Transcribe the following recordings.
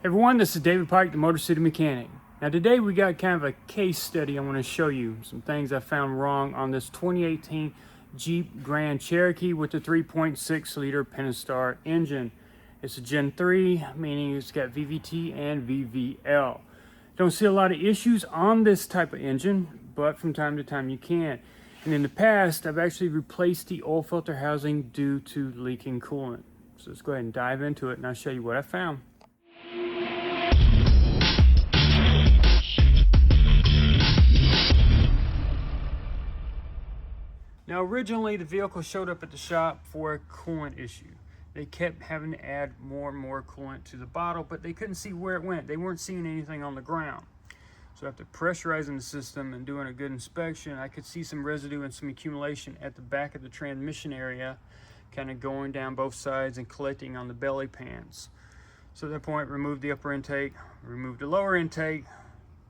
Everyone, this is David Pike, the MotorCity mechanic. Now today we got kind of a case study. I want to show you some things I found wrong on this 2018 Jeep Grand Cherokee with the 3.6 liter Pentastar engine. It's a Gen 3, meaning it's got VVT and VVL. Don't see a lot of issues on this type of engine, but from time to time you can. And in the past, I've actually replaced the oil filter housing due to leaking coolant. So let's go ahead and dive into it and I'll show you what I found. Now originally the vehicle showed up at the shop for a coolant issue. They kept having to add more and more coolant to the bottle, but they couldn't see where it went. They weren't seeing anything on the ground. So after pressurizing the system and doing a good inspection, I could see some residue and some accumulation at the back of the transmission area, kind of going down both sides and collecting on the belly pans. So at that point, remove the upper intake, remove the lower intake,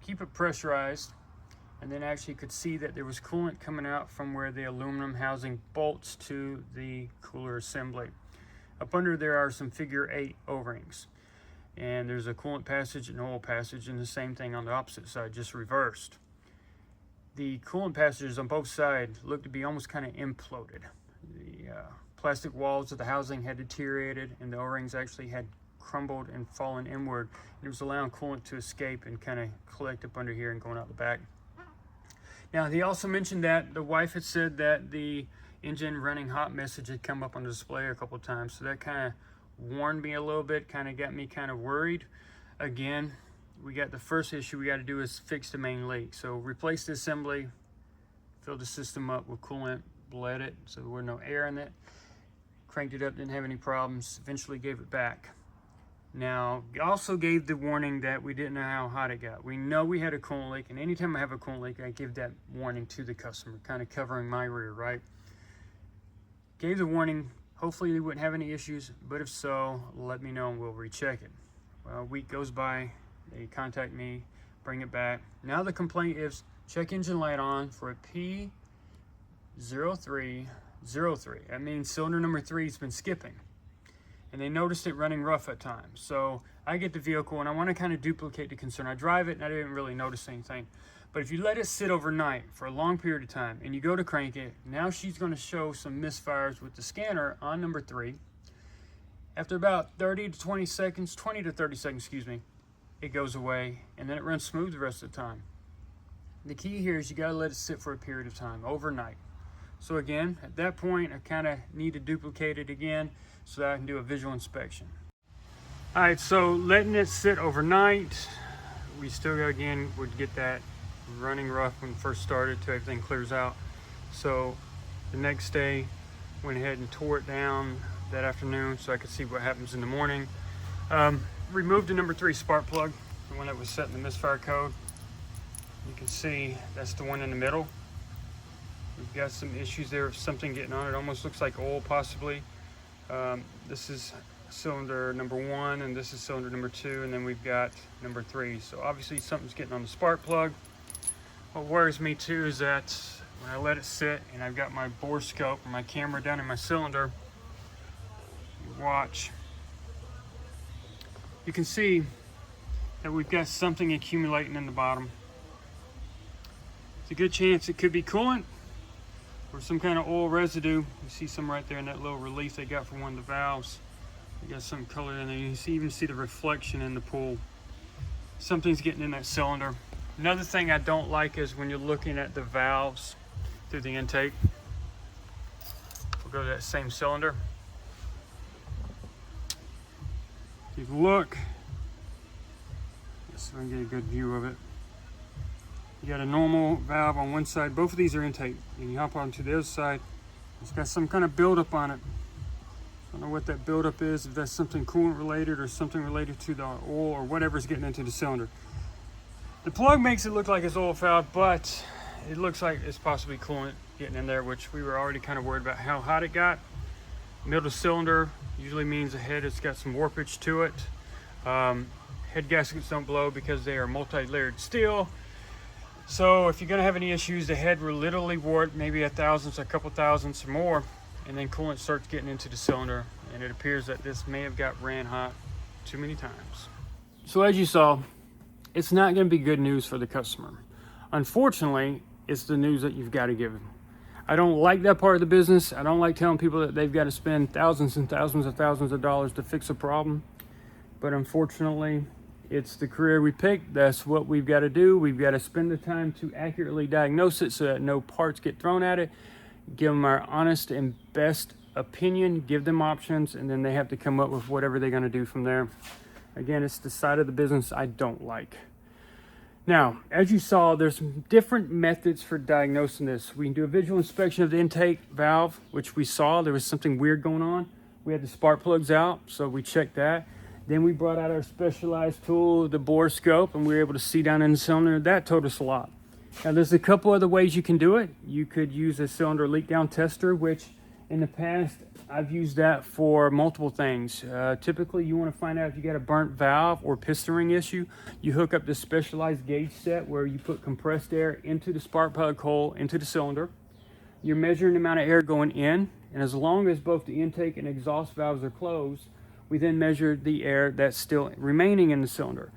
keep it pressurized, and then actually could see that there was coolant coming out from where the aluminum housing bolts to the cooler assembly. Up under there are some figure 8 O-rings, and there's a coolant passage and oil passage, and the same thing on the opposite side, just reversed. The coolant passages on both sides look to be almost kind of imploded. The plastic walls of the housing had deteriorated, and the O-rings actually had crumbled and fallen inward. It was allowing coolant to escape and kind of collect up under here and going out the back. Now, he also mentioned that the wife had said that the engine running hot message had come up on the display a couple of times, so that kind of warned me a little bit, kind of got me kind of worried. Again, we got the first issue we got to do is fix the main leak. So replace the assembly, fill the system up with coolant, bled it so there was no air in it, cranked it up, didn't have any problems, eventually gave it back. Now, also gave the warning that we didn't know how hot it got. We know we had a coolant leak, and anytime I have a coolant leak, I give that warning to the customer, kind of covering my rear, right? Gave the warning, hopefully they wouldn't have any issues, but if so, let me know and we'll recheck it. Well, a week goes by, they contact me, bring it back. Now the complaint is check engine light on for a P0303. That means cylinder number 3 has been skipping. And they noticed it running rough at times. So I get the vehicle and I want to kind of duplicate the concern. I drive it and I didn't really notice anything. But if you let it sit overnight for a long period of time and you go to crank it, now she's going to show some misfires with the scanner on number 3. After about 30 to 20 seconds, 20 to 30 seconds, excuse me, it goes away and then it runs smooth the rest of the time. The key here is you got to let it sit for a period of time, overnight. So again, at that point, I kind of need to duplicate it again so that I can do a visual inspection. All right, so letting it sit overnight, we still again would get that running rough when it first started till everything clears out. So the next day, went ahead and tore it down that afternoon so I could see what happens in the morning. Removed the number 3 spark plug, the one that was set in the misfire code. You can see that's the one in the middle. We've got some issues there of something getting on it. Almost looks like oil possibly. This is cylinder number 1 and this is cylinder number 2, and then we've got number 3. So obviously something's getting on the spark plug. What worries me too is that when I let it sit and I've got my Borescope and my camera down in my cylinder, you watch, you can see that we've got something accumulating in the bottom. It's a good chance it could be coolant or some kind of oil residue. You see some right there in that little release they got from one of the valves. You got some color in there. You can even see the reflection in the pool. Something's getting in that cylinder. Another thing I don't like is when you're looking at the valves through the intake. We'll go to that same cylinder. If you look, so I can get a good view of it. You got a normal valve on one side. Both of these are intake. And you hop onto the other side, it's got some kind of buildup on it. I don't know what that buildup is, if that's something coolant related or something related to the oil or whatever's getting into the cylinder. The plug makes it look like it's oil fouled, but it looks like it's possibly coolant getting in there, which we were already kind of worried about how hot it got. Middle cylinder usually means the head has got some warpage to it. Head gaskets don't blow because they are multi-layered steel. So if you're going to have any issues, the head will literally warp maybe a thousandth, a couple thousandths or more, and then coolant starts getting into the cylinder, and it appears that this may have got ran hot too many times. So as you saw, it's not going to be good news for the customer. Unfortunately, it's the news that you've got to give them. I don't like that part of the business. I don't like telling people that they've got to spend thousands and thousands of dollars to fix a problem. But unfortunately, it's the career we picked. That's what we've got to do. We've got to spend the time to accurately diagnose it so that no parts get thrown at it, give them our honest and best opinion, give them options, and then they have to come up with whatever they're going to do from there. Again, it's the side of the business I don't like. Now, as you saw, there's some different methods for diagnosing this. We can do a visual inspection of the intake valve, which we saw there was something weird going on. We had the spark plugs out, so we checked that. Then we brought out our specialized tool, the Borescope, and we were able to see down in the cylinder. That told us a lot. Now, there's a couple other ways you can do it. You could use a cylinder leak down tester, which in the past, I've used that for multiple things. Typically, you want to find out if you got a burnt valve or piston ring issue. You hook up this specialized gauge set where you put compressed air into the spark plug hole, into the cylinder. You're measuring the amount of air going in, and as long as both the intake and exhaust valves are closed, we then measure the air that's still remaining in the cylinder.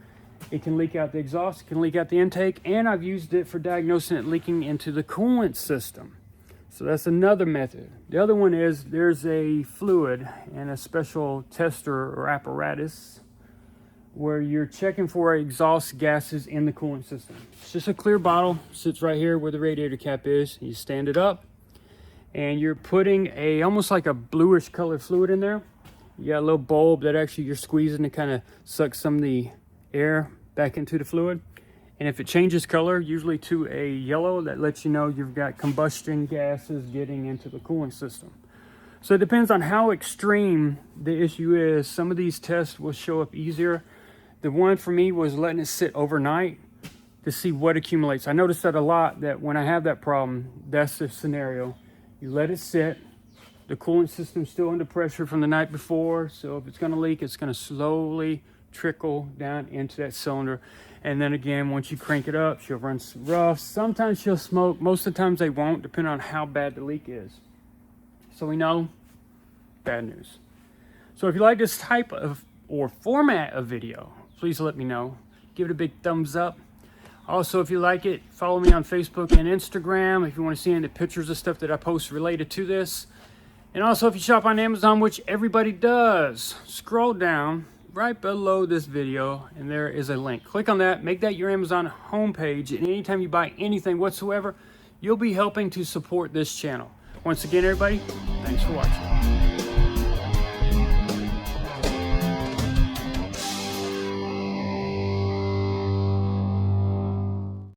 It can leak out the exhaust, it can leak out the intake, and I've used it for diagnosing it leaking into the coolant system. So that's another method. The other one is there's a fluid and a special tester or apparatus where you're checking for exhaust gases in the coolant system. It's just a clear bottle, sits right here where the radiator cap is. You stand it up and you're putting almost like a bluish colored fluid in there. You got a little bulb that actually you're squeezing to kind of suck some of the air back into the fluid. And if it changes color, usually to a yellow, that lets you know you've got combustion gases getting into the cooling system. So it depends on how extreme the issue is. Some of these tests will show up easier. The one for me was letting it sit overnight to see what accumulates. I noticed that a lot, that when I have that problem, that's the scenario. You let it sit. The coolant system's still under pressure from the night before. So if it's going to leak, it's going to slowly trickle down into that cylinder. And then again, once you crank it up, she'll run some rough. Sometimes she'll smoke. Most of the times they won't, depending on how bad the leak is. So we know, bad news. So if you like this type of or format of video, please let me know. Give it a big thumbs up. Also, if you like it, follow me on Facebook and Instagram if you want to see any pictures of stuff that I post related to this. And also, if you shop on Amazon, which everybody does, scroll down right below this video and there is a link. Click on that, make that your Amazon homepage, and anytime you buy anything whatsoever, you'll be helping to support this channel. Once again, everybody, thanks for watching.